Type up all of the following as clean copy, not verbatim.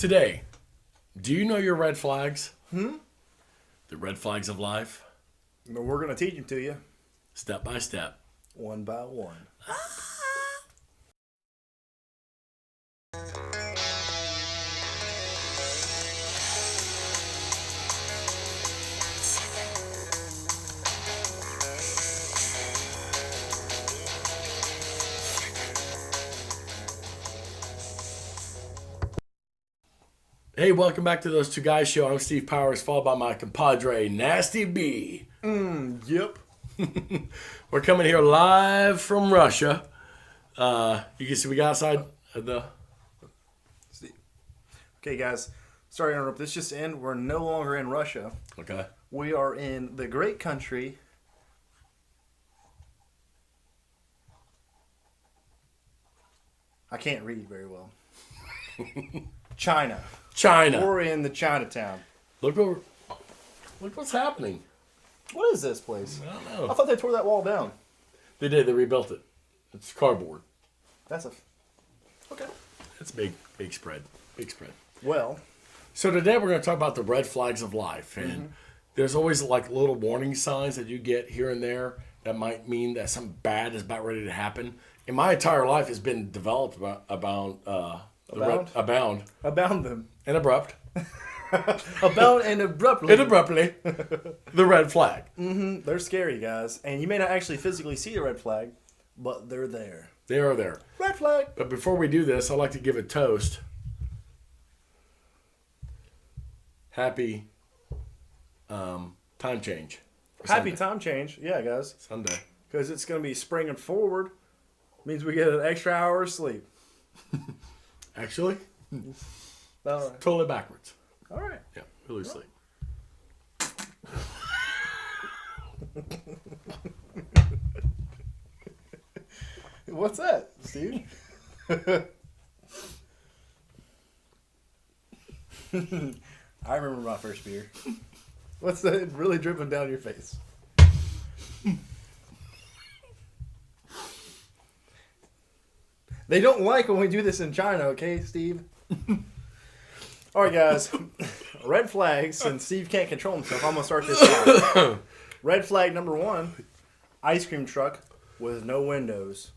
Today, do you know your red flags? The red flags of life, We're going to teach them to you step by step. one by one. Hey, welcome back to Those Two Guys Show. I'm Steve Powers, followed by my compadre, Nasty B. Yep. We're coming here live from Russia. You can see we got outside the... Okay, guys. Sorry to interrupt. This just in. We're no longer in Russia. Okay. We are in the great country. I can't read very well. China. China. We're in the Chinatown. Look what's happening. What is this place? I don't know. I thought they tore that wall down. They did. They rebuilt it. It's cardboard. That's a... Okay. It's big spread. Big spread. Well, So today we're going to talk about the red flags of life. And there's always like little warning signs that you get here and there that might mean that something bad is about ready to happen. And my entire life has been developed abound abound them. and abrupt. Abound and abruptly. And abruptly, the red flag. They're scary, guys. And you may not actually physically see the red flag, but they're there. They are there. Red flag. But before we do this, I'd like to give a toast. Happy time change. for Happy Sunday. time change. Yeah, guys. Sunday. Because it's going to be springing forward. Means we get an extra hour of sleep. Actually, All right. totally backwards. All right. Yeah, we lose sleep. What's that, Steve? I remember my first beer. What's that really dripping down your face? They don't like when we do this in China, okay, Steve? All right, guys. Red flags, and Steve can't control himself. I'm going to start this out. Red flag number 1, ice cream truck with no windows.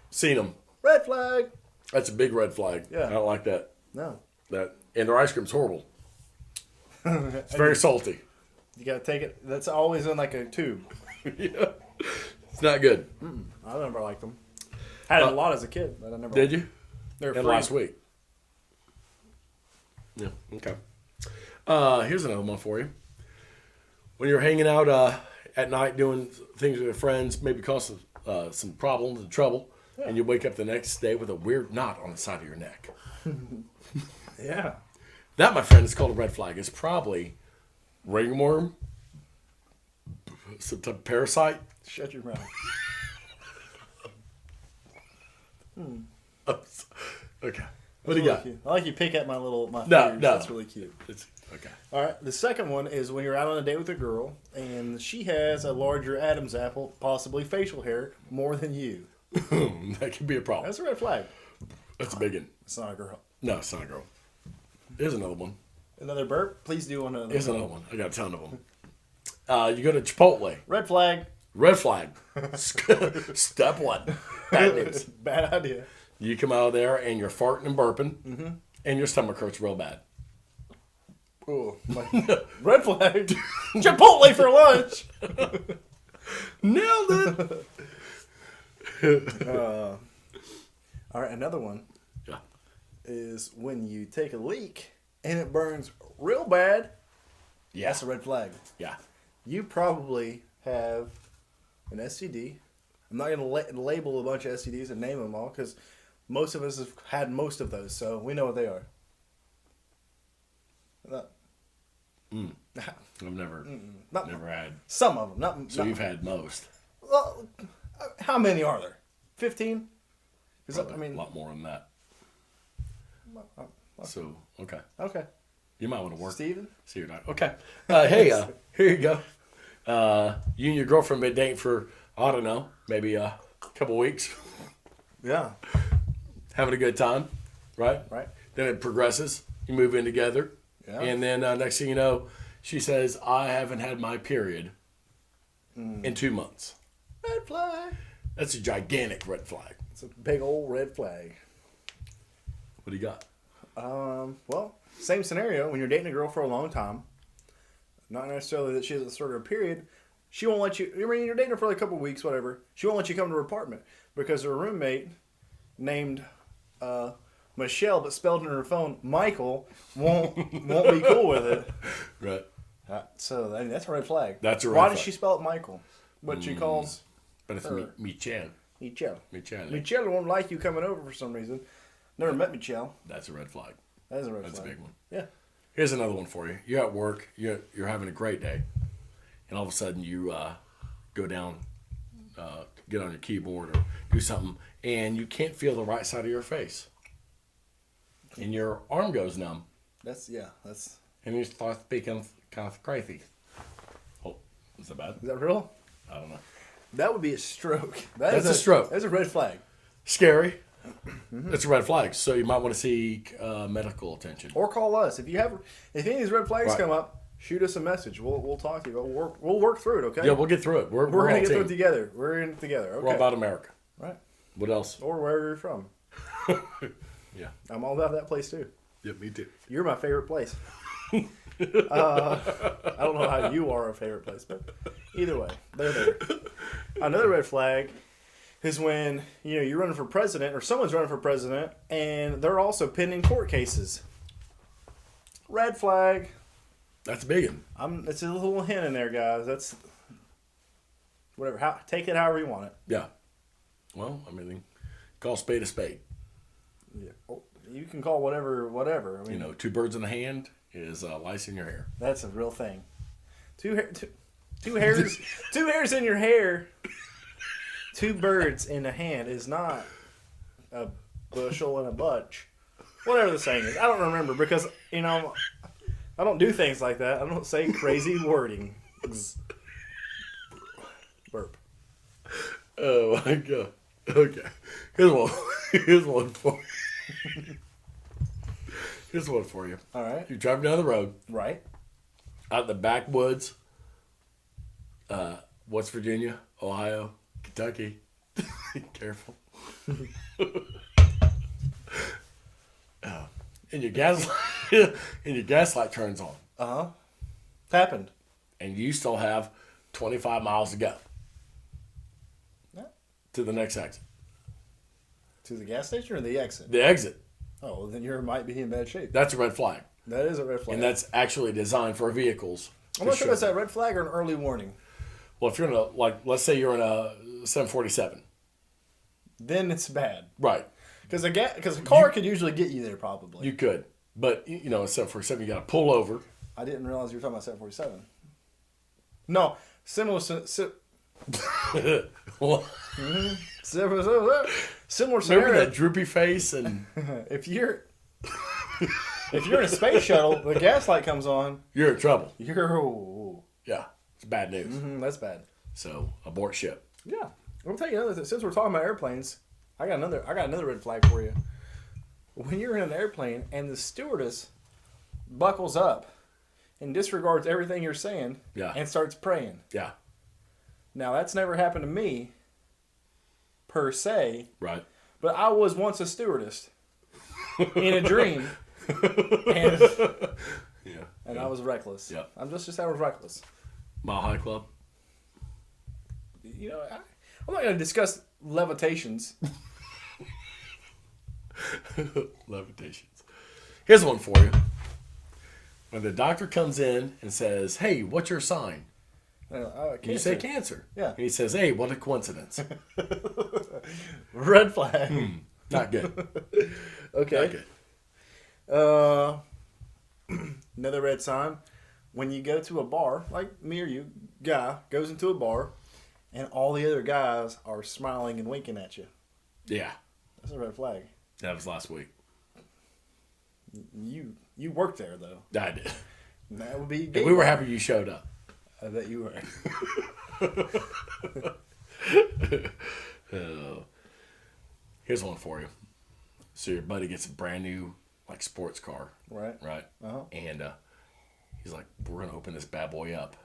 Seen them. Red flag. That's a big red flag. Yeah. I don't like that. No. And their ice cream's horrible. It's very salty. You got to take it. That's always in like a tube. Yeah. It's not good. I never liked them. Had it a lot as a kid, but I never. Did you? They're And free. last week. Yeah. Okay. Here's another one for you. When you're hanging out at night doing things with your friends, maybe cause some problems and trouble, and you wake up the next day with a weird knot on the side of your neck. Yeah. That, my friend, is called a red flag. It's probably ringworm, some type of parasite. Shut your mouth. Okay. What do you got? I like you pick at my No, fears. no. That's really cute. It's, okay. All right. The second one is when you're out on a date with a girl and she has a larger Adam's apple, possibly facial hair, more than you. That could be a problem. That's a red flag. That's a big one. It's not a girl. No, it's not a girl. Here's another one. Another burp? Please do another. Here's another one. I got a ton of them. You go to Chipotle. Red flag. Red flag. Step 1. Bad news. Bad idea. You come out of there and you're farting and burping, and your stomach hurts real bad. Oh, red flag. Chipotle for lunch. Nailed it. All right, another one Yeah. is when you take a leak and it burns real bad. Yeah. That's a red flag. Yeah. You probably have an STD. I'm not going to label a bunch of STDs and name them all because most of us have had most of those, so we know what they are. I've never Not had. some of them. Not, So not, you've had most. well, how many are there? 15? Probably I mean, a lot more than that. So, okay. okay. You might want to work. Steven? See your doctor. Okay. Hey, here you go. You and your girlfriend been dating for, I don't know, maybe a couple weeks. Yeah. Having a good time, right? Right. Then it progresses. You move in together. Yeah. And then next thing you know, she says, I haven't had my period in 2 months. Red flag. That's a gigantic red flag. It's a big old red flag. What do you got? Well, same scenario. When you're dating a girl for a long time, not necessarily that she hasn't started her period, she won't let you. I mean, you're dating her for like a couple weeks, whatever. She won't let you come to her apartment because her roommate, named Michelle, but spelled in her phone Michael, won't be cool with it. Right. So I mean, that's a red flag. That's a red Why flag. does she spell it Michael? But she calls But it's her Michelle. Michelle. Michelle. Michelle won't like you coming over for some reason. Never met Michelle. That's a red flag. That is a red That's flag. a big one. Yeah. Here's another one for you. You're at work. You're having a great day. And all of a sudden you go down, get on your keyboard or do something, and you can't feel the right side of your face. And your arm goes numb. That's And you start speaking kind of crazy. Oh, is that bad? Is that real? I don't know. That would be a stroke. That's a stroke. That's a red flag. Scary. It's a red flag. So you might want to seek medical attention. Or call us if any of these red flags Right. come up. Shoot us a message. We'll talk to you. We'll work through it. Okay. Yeah, we'll get through it. We're We're all gonna get through it team. together. We're in it together. Okay. We're all about America. Right. What else? Or wherever you're from. Yeah. I'm all about that place too. Yeah, me too. You're my favorite place. I don't know how you are a favorite place, but either way, they're there. Another red flag is when you're running for president or someone's running for president and they're also pending court cases. Red flag. That's a big one. It's a little hint in there, guys. That's whatever. Take it however you want it. Yeah. Well, I mean, call a spade a spade. Yeah. You can call whatever. I mean, Two birds in the hand is lice in your hair. that's a real thing. Two hairs, two hairs in your hair. Two birds in a hand is not a bushel and a bunch. Whatever the saying is, I don't remember because I don't do things like that. I don't say crazy wording. Burp. Oh my god. Okay. Here's one. Here's one for you. Here's one for you. All right. You're driving down the road Right. out in the backwoods, West Virginia, Ohio, Kentucky. Careful. And your gas light turns on, Happened. and you still have 25 miles to go Yeah. to the next exit. To the gas station or the exit? The exit. Oh, well, then you might be in bad shape. That's a red flag, That is a red flag. and that's actually designed for vehicles. I'm not sure that's a red flag or an early warning. Well, if you're in let's say you're in a 747, Then it's bad. right? Because a car could usually get you there probably. You could, but a 747, you got to pull over. I didn't realize you were talking about 747. No, similar. Well, Similar remember scenario. that droopy face and If you're in a space shuttle, the gas light comes on. you're in trouble. Yeah, Yeah, it's bad news. that's bad. So abort ship. Yeah, I'll tell you another thing. Since we're talking about airplanes, I got another red flag for you. When you're in an airplane and the stewardess buckles up and disregards everything you're saying, Yeah. and starts praying. Yeah, Now that's never happened to me, per se, right. but I was once a stewardess in a dream, and Yeah. I was reckless. Yeah. I'm just I was reckless. Mile High Club. I'm not going to discuss levitations. Levitations. Here's one for you. When the doctor comes in and says, "Hey, what's your sign?" You say cancer. Yeah. And he says, "Hey, what a coincidence." Red flag. Not good. Okay. Not good. Another red sign. When you go to a bar, like me or you, guy goes into a bar, and all the other guys are smiling and winking at you. Yeah. That's a red flag. That was last week. You worked there though. I did. That would be. And we were happy you showed up. I bet you were. Here's one for you. So your buddy gets a brand new like sports car, Right. right? Uh-huh. And he's like, "We're gonna open this bad boy up,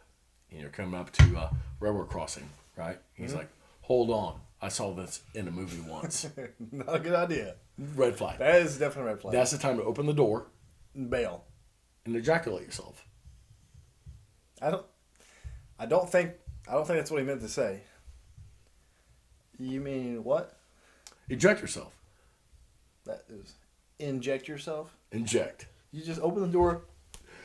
and you're coming up to railroad crossing, right?" He's like, "Hold on, I saw this in a movie once." Not a good idea. Red flag. That is definitely a red flag. That's the time to open the door Bail. and ejaculate yourself. I don't think that's what he meant to say. You mean what? Eject yourself. That is inject yourself. Inject. You just open the door,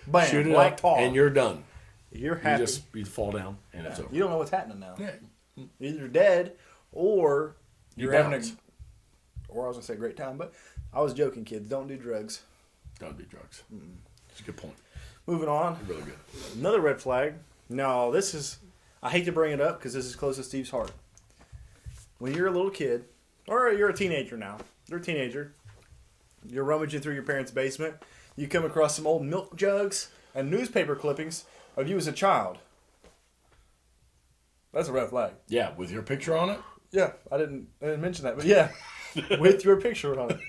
bam, Shoot it black up, tar, and you're done. you're You happy. you fall down, and it's over. You don't know what's happening now. Yeah. You're either dead or You you're having bounce. or I was gonna say a great time, but I was joking, kids. Don't do drugs. Don't do drugs. It's a good point. Moving on. Really good. Another red flag. No, this is. I hate to bring it up because this is close to Steve's heart. When you're a little kid, or you're a teenager now, you're a teenager. You're rummaging through your parents' basement. You come across some old milk jugs and newspaper clippings of you as a child. That's a red flag. Yeah, with your picture on it. Yeah, I didn't mention that, but yeah, with your picture on it.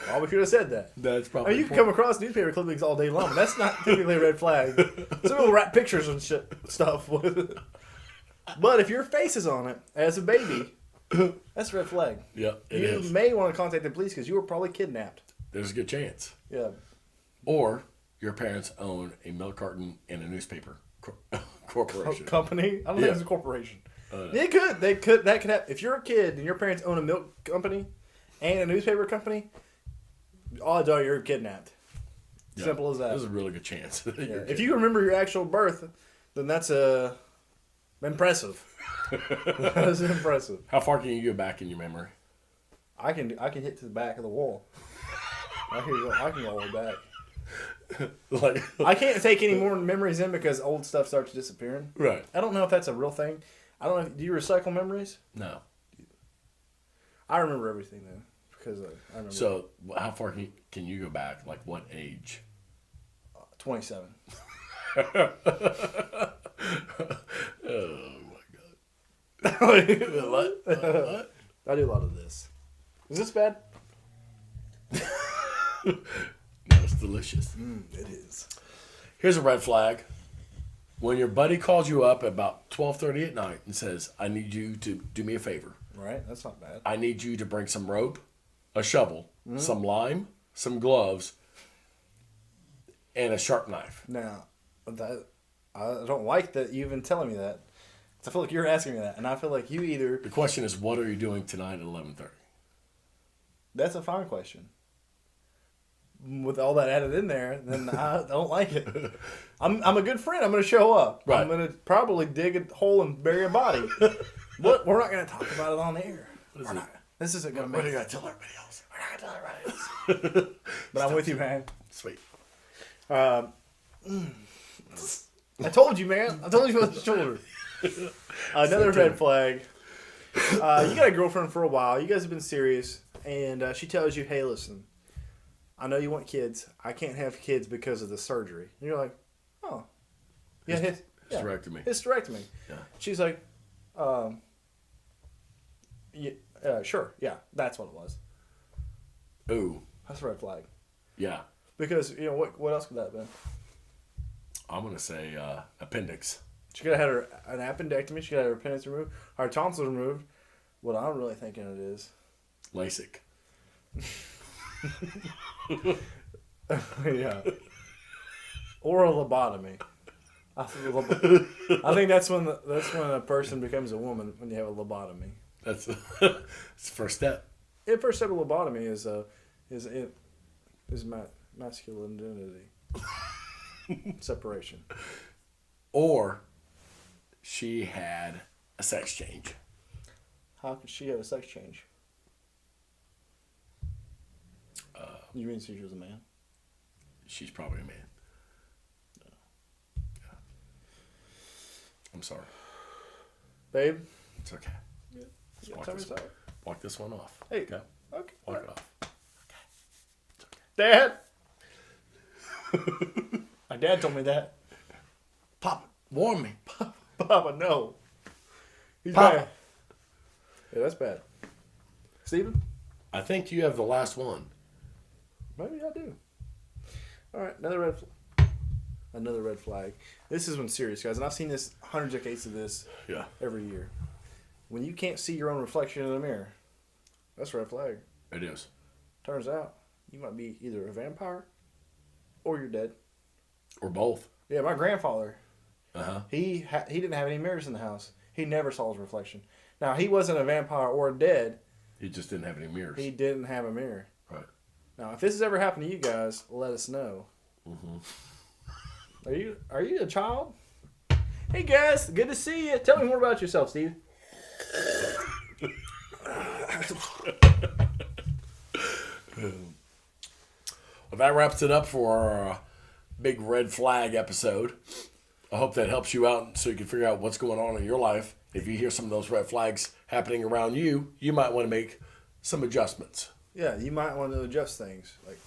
Oh, we could have said that. That's I probably. mean, you can come across newspaper clippings all day long, but that's not typically a red flag. Some people wrap pictures and stuff with it. But if your face is on it as a baby, that's a red flag. Yeah, it You is. may want to contact the police because you were probably kidnapped. There's a good chance. Yeah. Or your parents own a milk carton and a newspaper corporation. Company? I don't think Yeah. it's a corporation. They could. That could happen. If you're a kid and your parents own a milk company and a newspaper company, odds are you're kidnapped. Yeah. Simple as that. There's a really good chance. that Yeah. you're If you remember your actual birth, then that's impressive. That's impressive. How far can you go back in your memory? I can hit to the back of the wall. I can go all the way back. Like, I can't take any more memories in because old stuff starts disappearing. right? I don't know if that's a real thing. I don't know. Do you recycle memories? No. I remember everything though because I remember. So, how far can you go back? Like, what age? 27. Oh my god! What? I do a lot of this. Is this bad? No, it's delicious. It is. Here's a red flag. When your buddy calls you up about 12:30 at night and says, "I need you to do me a favor. Right? That's not bad. I need you to bring some rope, a shovel, some lime, some gloves, and a sharp knife." Now, that I don't like that you even telling me that. 'Cause I feel like you're asking me that, and I feel like you either. The question is, what are you doing tonight at 11:30? That's a fine question. With all that added in there, then I don't like it. I'm a good friend. I'm going to show up. Right. I'm going to probably dig a hole and bury a body. But we're not going to talk about it on the air. What is We're it? not. This isn't going to What make are you it. gonna tell everybody else? We're not going to tell everybody else. But I'm with you, man. Sweet. I told you, man. I told you about the shoulder. Another red flag. You got a girlfriend for a while. You guys have been serious. And she tells you, hey, listen, I know you want kids. I can't have kids because of the surgery. And you're like, oh. Yeah, Hysterectomy. hysterectomy. Yeah. She's like, sure. Yeah, that's what it was. Ooh. That's a red flag. Yeah. Because, what else could that have been? I'm gonna say appendix. She could have had an appendectomy. She could have had her appendix removed. Her tonsils removed. What I'm really thinking it is. LASIK. Yeah. Or a lobotomy. I think that's when a person becomes a woman, when you have a lobotomy. That's it's the first step. The first step of lobotomy is masculinity. Separation. Or she had a sex change. How could she have a sex change? You mean she was a man? She's probably a man. Yeah. I'm sorry. Babe? It's okay. Yeah. Just Tell me sorry. walk this one off. Hey. Okay. Okay. Walk it off. It's okay. Dad? My dad told me that. Papa, warn me. Papa, no. He's Papa. bad. Yeah, that's bad. Steven? I think you have the last one. Maybe I do. All right, another red flag. This is one serious, guys, and I've seen this hundreds of cases of this Yeah. every year. When you can't see your own reflection in the mirror, that's a red flag. It is. Turns out you might be either a vampire or you're dead. Or both. Yeah, my grandfather, Uh-huh. he didn't have any mirrors in the house. He never saw his reflection. Now, he wasn't a vampire or dead. He just didn't have any mirrors. He didn't have a mirror. Right. Now, if this has ever happened to you guys, let us know. Mm-hmm. Are you a child? Hey guys, good to see you. Tell me more about yourself, Steve. Well, that wraps it up for our big red flag episode. I hope that helps you out so you can figure out what's going on in your life. If you hear some of those red flags happening around you, you might want to make some adjustments. Yeah, you might want to adjust things, like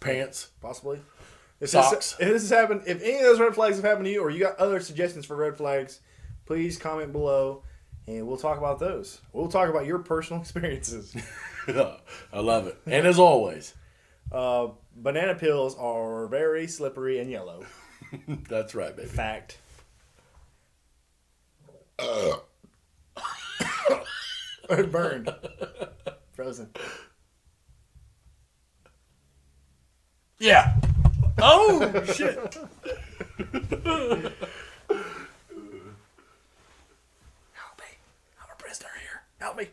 Pants, possibly. socks. If this has happened, if any of those red flags have happened to you, or you got other suggestions for red flags, please comment below, and we'll talk about those. We'll talk about your personal experiences. I love it. And as always, Banana peels are very slippery and yellow. that's right, baby. Fact. It burned. Frozen. Yeah. Oh, shit. Help me. I'm a prisoner here. Help me.